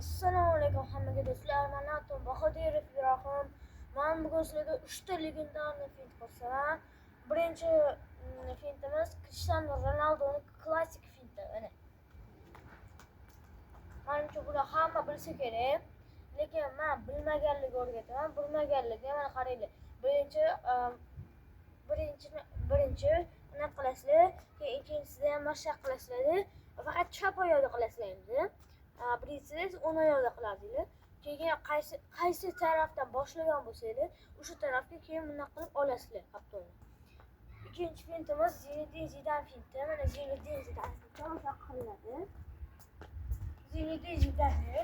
Assalomu alaykum hammaga do'stlar. Men Atom Bahodirov Irohim. Men bugun sizlarga 3 ta legendarniy fint ko'rsataman. Birinchi fintimiz Cristiano Ronaldoning klassik finti. Mana. Menimcha buni hamma bilsa kerak. Lekin men bilmaganlarga o'rgataman. Bilmaganlarga mana qaranglar. Birinchi nima qilasizlar? Keyin ikkinchisida ham mashq qilasizlar. Faqat chap oyoqda qilasizlar endi. Birinchisi o'ng oyoqda qilasizlar. Keyin qaysi tarafdan boshlagan bo'lsangiz, o'sha tarafga keyin bunday qilib olasizlar kaptonni. Ikkinchi fintimiz Zinedine Zidane finti. Mana Zinedine Zidane finti o'sha qilinadi. Zinedine Zidane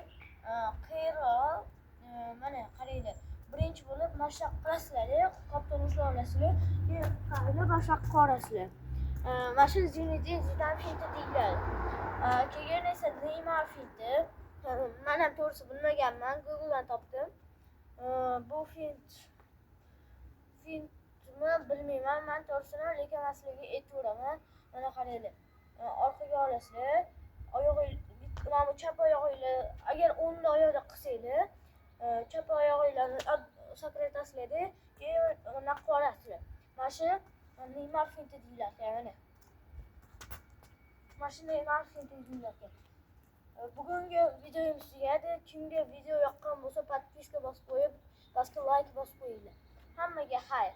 qiyroq mana qaranglar. Birinchi bo'lib mashq qilasizlar, kaptonni ushlab olasizlar. Keyin qaranglar mashq qilib mana shu Zinedine Zidane finti deyiladi. Keyin esa Neymar finti. Men ham to'g'risi bilmaganman, Google'dan topdim. Bu fintni bilmayman men to'g'risini, lekin men sizlarga aytib o'raman. Mana qaranglar. Orqaga olasizlar. Mana bu chap oyog'ingizlar, agar o'ng oyoqda qilsanglar, chap oyog'ingizlarni sakratasizlar, keyin buni qilib olasizlar. Mana shu Neymar finti deyiladi, mana. Mana shu Neymar finti deyiladi. Bugungi videomiz tugadi. Kimga video yoqqan bo'lsa, podpiska bosib qo'yib, like bosib qo'yinglar. Hammaga xayr.